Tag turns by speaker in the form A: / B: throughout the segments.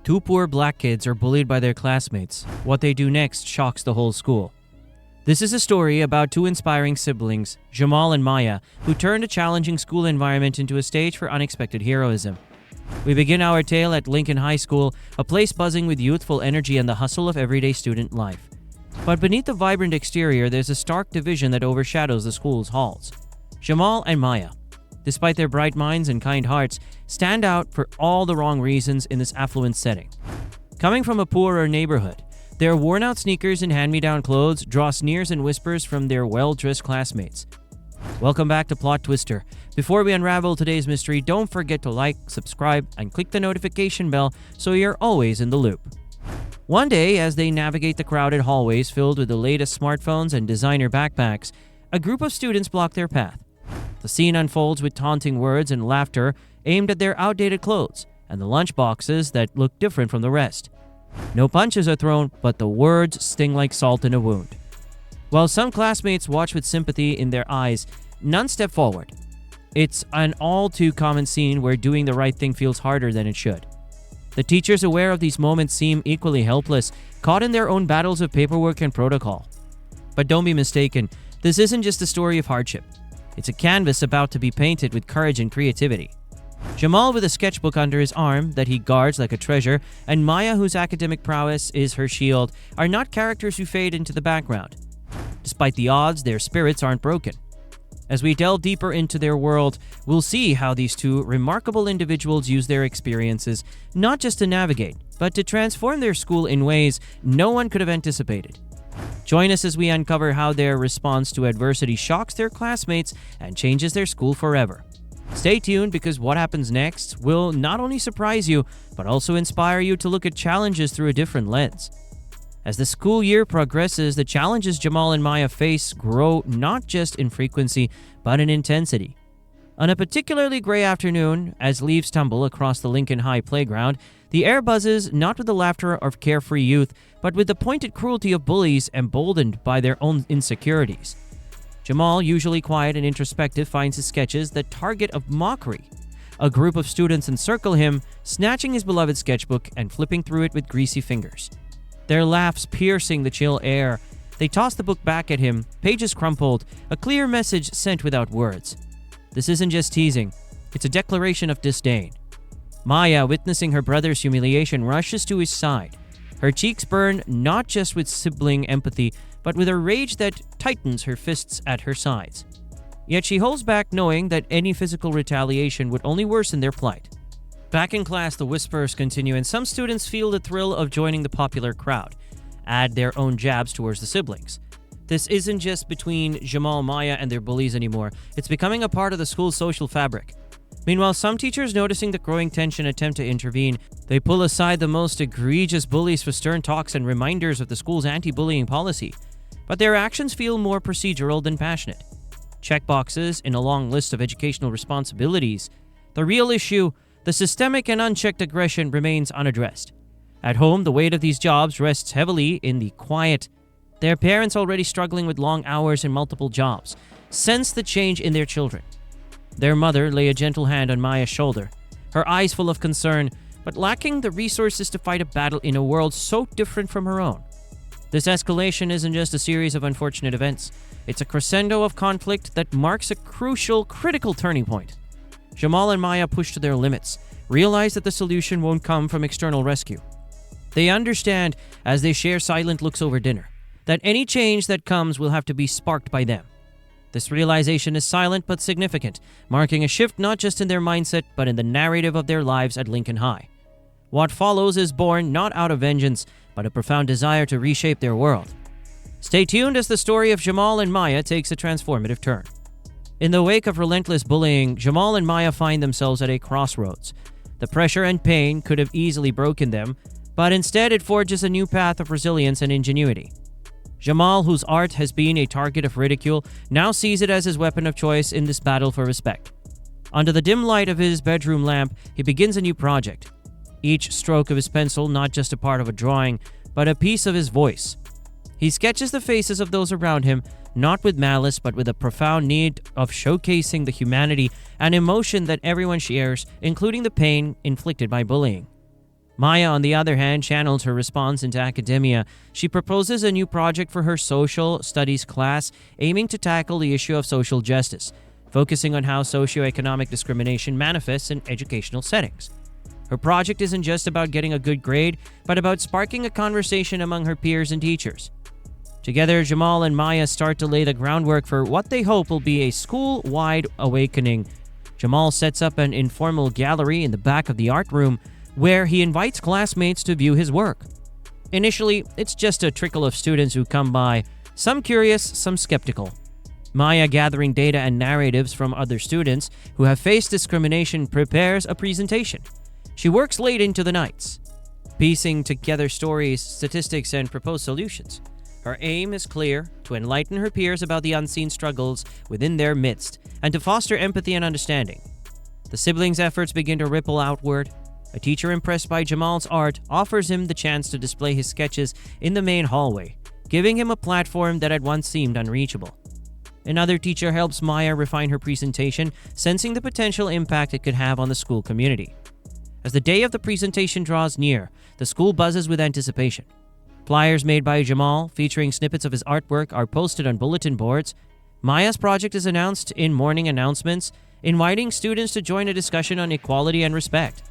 A: Two poor black kids are bullied by their classmates. What they do next shocks the whole school. This is a story about two inspiring siblings, Jamal and Maya, who turned a challenging school environment into a stage for unexpected heroism. We begin our tale at Lincoln High School, a place buzzing with youthful energy and the hustle of everyday student life. But beneath the vibrant exterior, there's a stark division that overshadows the school's halls. Jamal and Maya, despite their bright minds and kind hearts, stand out for all the wrong reasons in this affluent setting. Coming from a poorer neighborhood, their worn-out sneakers and hand-me-down clothes draw sneers and whispers from their well-dressed classmates. Welcome back to PlotTwister. Before we unravel today's mystery, don't forget to like, subscribe, and click the notification bell so you're always in the loop. One day, as they navigate the crowded hallways filled with the latest smartphones and designer backpacks, a group of students block their path. The scene unfolds with taunting words and laughter aimed at their outdated clothes and the lunchboxes that look different from the rest. No punches are thrown, but the words sting like salt in a wound. While some classmates watch with sympathy in their eyes, none step forward. It's an all-too-common scene where doing the right thing feels harder than it should. The teachers aware of these moments seem equally helpless, caught in their own battles of paperwork and protocol. But don't be mistaken, this isn't just a story of hardship. It's a canvas about to be painted with courage and creativity. Jamal, with a sketchbook under his arm that he guards like a treasure, and Maya, whose academic prowess is her shield, are not characters who fade into the background. Despite the odds, their spirits aren't broken. As we delve deeper into their world, we'll see how these two remarkable individuals use their experiences not just to navigate, but to transform their school in ways no one could have anticipated. Join us as we uncover how their response to adversity shocks their classmates and changes their school forever. Stay tuned because what happens next will not only surprise you, but also inspire you to look at challenges through a different lens. As the school year progresses, the challenges Jamal and Maya face grow not just in frequency, but in intensity. On a particularly gray afternoon, as leaves tumble across the Lincoln High playground, the air buzzes not with the laughter of carefree youth, but with the pointed cruelty of bullies emboldened by their own insecurities. Jamal, usually quiet and introspective, finds his sketches the target of mockery. A group of students encircle him, snatching his beloved sketchbook and flipping through it with greasy fingers. Their laughs piercing the chill air. They toss the book back at him, pages crumpled, a clear message sent without words. This isn't just teasing, it's a declaration of disdain. Maya, witnessing her brother's humiliation, rushes to his side. Her cheeks burn not just with sibling empathy, but with a rage that tightens her fists at her sides. Yet she holds back, knowing that any physical retaliation would only worsen their plight. Back in class, the whispers continue, and some students feel the thrill of joining the popular crowd, add their own jabs towards the siblings. This isn't just between Jamal, Maya, and their bullies anymore. It's becoming a part of the school's social fabric. Meanwhile, some teachers, noticing the growing tension, attempt to intervene. They pull aside the most egregious bullies for stern talks and reminders of the school's anti-bullying policy. But their actions feel more procedural than passionate. Checkboxes in a long list of educational responsibilities. The real issue, the systemic and unchecked aggression, remains unaddressed. At home, the weight of these jobs rests heavily in the quiet. Their parents, already struggling with long hours and multiple jobs, sense the change in their children. Their mother lay a gentle hand on Maya's shoulder, her eyes full of concern, but lacking the resources to fight a battle in a world so different from her own. This escalation isn't just a series of unfortunate events. It's a crescendo of conflict that marks a crucial, critical turning point. Jamal and Maya push to their limits, realize that the solution won't come from external rescue. They understand, as they share silent looks over dinner, that any change that comes will have to be sparked by them. This realization is silent but significant, marking a shift not just in their mindset, but in the narrative of their lives at Lincoln High. What follows is born not out of vengeance, but a profound desire to reshape their world. Stay tuned as the story of Jamal and Maya takes a transformative turn. In the wake of relentless bullying, Jamal and Maya find themselves at a crossroads. The pressure and pain could have easily broken them, but instead it forges a new path of resilience and ingenuity. Jamal, whose art has been a target of ridicule, now sees it as his weapon of choice in this battle for respect. Under the dim light of his bedroom lamp, he begins a new project. Each stroke of his pencil not just a part of a drawing, but a piece of his voice. He sketches the faces of those around him, not with malice, but with a profound need of showcasing the humanity and emotion that everyone shares, including the pain inflicted by bullying. Maya, on the other hand, channels her response into academia. She proposes a new project for her social studies class, aiming to tackle the issue of social justice, focusing on how socioeconomic discrimination manifests in educational settings. Her project isn't just about getting a good grade, but about sparking a conversation among her peers and teachers. Together, Jamal and Maya start to lay the groundwork for what they hope will be a school-wide awakening. Jamal sets up an informal gallery in the back of the art room where he invites classmates to view his work. Initially, it's just a trickle of students who come by, some curious, some skeptical. Maya, gathering data and narratives from other students who have faced discrimination, prepares a presentation. She works late into the nights, piecing together stories, statistics, and proposed solutions. Her aim is clear: to enlighten her peers about the unseen struggles within their midst and to foster empathy and understanding. The siblings' efforts begin to ripple outward. A teacher impressed by Jamal's art offers him the chance to display his sketches in the main hallway, giving him a platform that had once seemed unreachable. Another teacher helps Maya refine her presentation, sensing the potential impact it could have on the school community. As the day of the presentation draws near, the school buzzes with anticipation. Flyers made by Jamal, featuring snippets of his artwork, are posted on bulletin boards. Maya's project is announced in morning announcements, inviting students to join a discussion on equality and respect.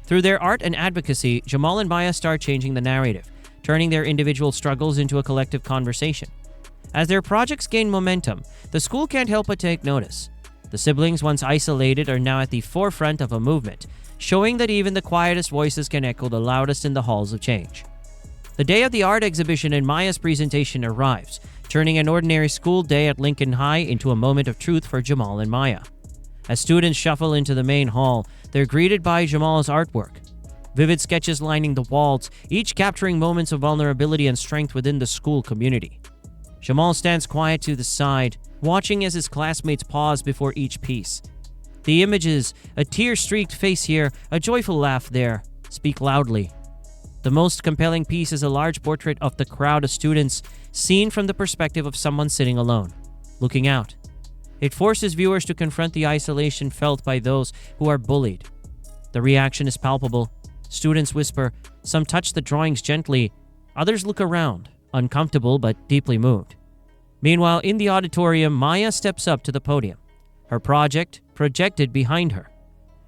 A: Through their art and advocacy, Jamal and Maya start changing the narrative, turning their individual struggles into a collective conversation. As their projects gain momentum, the school can't help but take notice. The siblings, once isolated, are now at the forefront of a movement, showing that even the quietest voices can echo the loudest in the halls of change. The day of the art exhibition and Maya's presentation arrives, turning an ordinary school day at Lincoln High into a moment of truth for Jamal and Maya. As students shuffle into the main hall, they're greeted by Jamal's artwork. Vivid sketches lining the walls, each capturing moments of vulnerability and strength within the school community. Jamal stands quiet to the side, watching as his classmates pause before each piece. The images, a tear-streaked face here, a joyful laugh there, speak loudly. The most compelling piece is a large portrait of the crowd of students, seen from the perspective of someone sitting alone, looking out. It forces viewers to confront the isolation felt by those who are bullied. The reaction is palpable. Students whisper, some touch the drawings gently, others look around, uncomfortable but deeply moved. Meanwhile, in the auditorium, Maya steps up to the podium, her project projected behind her.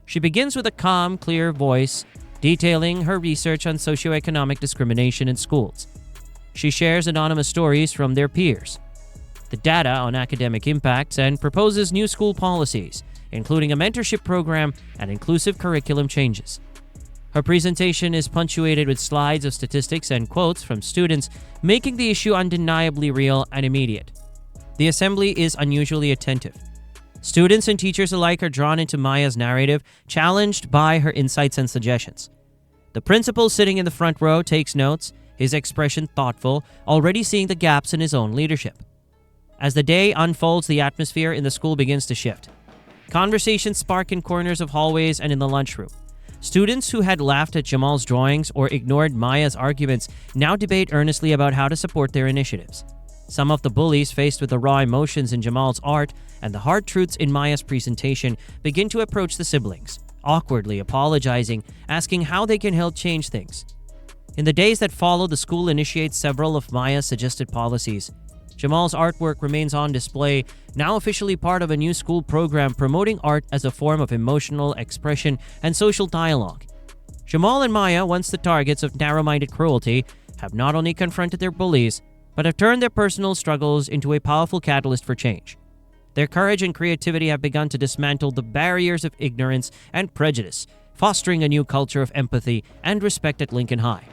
A: She begins with a calm, clear voice, detailing her research on socioeconomic discrimination in schools. She shares anonymous stories from their peers, the data on academic impacts, and proposes new school policies, including a mentorship program and inclusive curriculum changes. Her presentation is punctuated with slides of statistics and quotes from students, making the issue undeniably real and immediate. The assembly is unusually attentive. Students and teachers alike are drawn into Maya's narrative, challenged by her insights and suggestions. The principal, sitting in the front row, takes notes, his expression thoughtful, already seeing the gaps in his own leadership. As the day unfolds, the atmosphere in the school begins to shift. Conversations spark in corners of hallways and in the lunchroom. Students who had laughed at Jamal's drawings or ignored Maya's arguments now debate earnestly about how to support their initiatives. Some of the bullies, faced with the raw emotions in Jamal's art and the hard truths in Maya's presentation, begin to approach the siblings, awkwardly apologizing, asking how they can help change things. In the days that follow, the school initiates several of Maya's suggested policies. Jamal's artwork remains on display, now officially part of a new school program promoting art as a form of emotional expression and social dialogue. Jamal and Maya, once the targets of narrow-minded cruelty, have not only confronted their bullies, but have turned their personal struggles into a powerful catalyst for change. Their courage and creativity have begun to dismantle the barriers of ignorance and prejudice, fostering a new culture of empathy and respect at Lincoln High.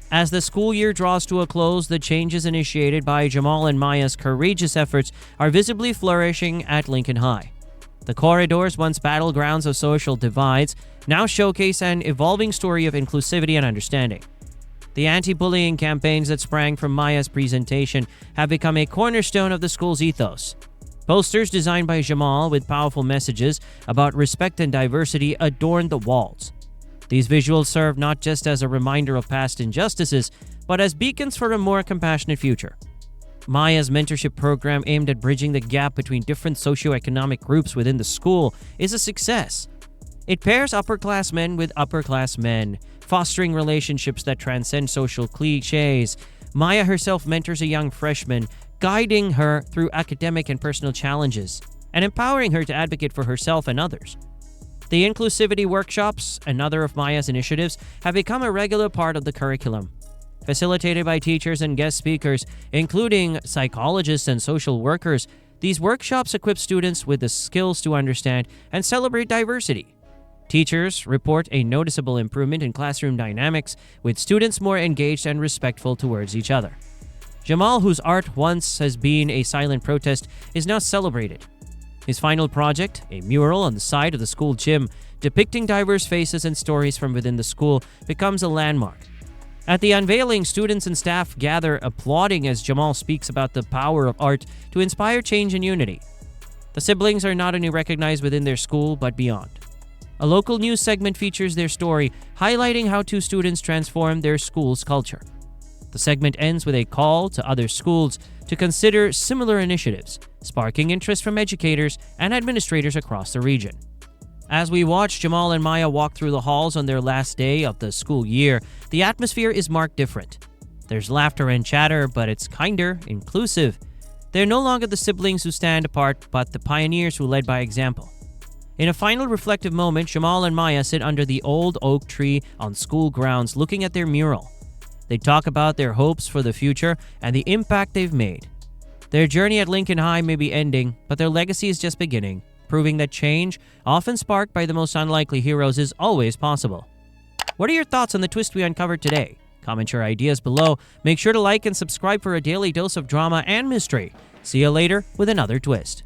A: As the school year draws to a close, the changes initiated by Jamal and Maya's courageous efforts are visibly flourishing at Lincoln High. The corridors, once battlegrounds of social divides, now showcase an evolving story of inclusivity and understanding. The anti-bullying campaigns that sprang from Maya's presentation have become a cornerstone of the school's ethos. Posters designed by Jamal with powerful messages about respect and diversity adorn the walls. These visuals serve not just as a reminder of past injustices, but as beacons for a more compassionate future. Maya's mentorship program, aimed at bridging the gap between different socioeconomic groups within the school, is a success. It pairs upper-class men with upper-class men, fostering relationships that transcend social cliches. Maya herself mentors a young freshman, guiding her through academic and personal challenges, and empowering her to advocate for herself and others. The inclusivity workshops, another of Maya's initiatives, have become a regular part of the curriculum. Facilitated by teachers and guest speakers, including psychologists and social workers, these workshops equip students with the skills to understand and celebrate diversity. Teachers report a noticeable improvement in classroom dynamics, with students more engaged and respectful towards each other. Jamal, whose art once has been a silent protest, is now celebrated. His final project, a mural on the side of the school gym depicting diverse faces and stories from within the school, becomes a landmark. At the unveiling, students and staff gather applauding as Jamal speaks about the power of art to inspire change and unity. The siblings are not only recognized within their school, but beyond. A local news segment features their story, highlighting how two students transformed their school's culture. The segment ends with a call to other schools to consider similar initiatives, sparking interest from educators and administrators across the region. As we watch Jamal and Maya walk through the halls on their last day of the school year, the atmosphere is marked different. There's laughter and chatter, but it's kinder, inclusive. They're no longer the siblings who stand apart, but the pioneers who led by example. In a final reflective moment, Jamal and Maya sit under the old oak tree on school grounds looking at their mural. They talk about their hopes for the future and the impact they've made. Their journey at Lincoln High may be ending, but their legacy is just beginning, proving that change, often sparked by the most unlikely heroes, is always possible. What are your thoughts on the twist we uncovered today? Comment your ideas below. Make sure to like and subscribe for a daily dose of drama and mystery. See you later with another twist.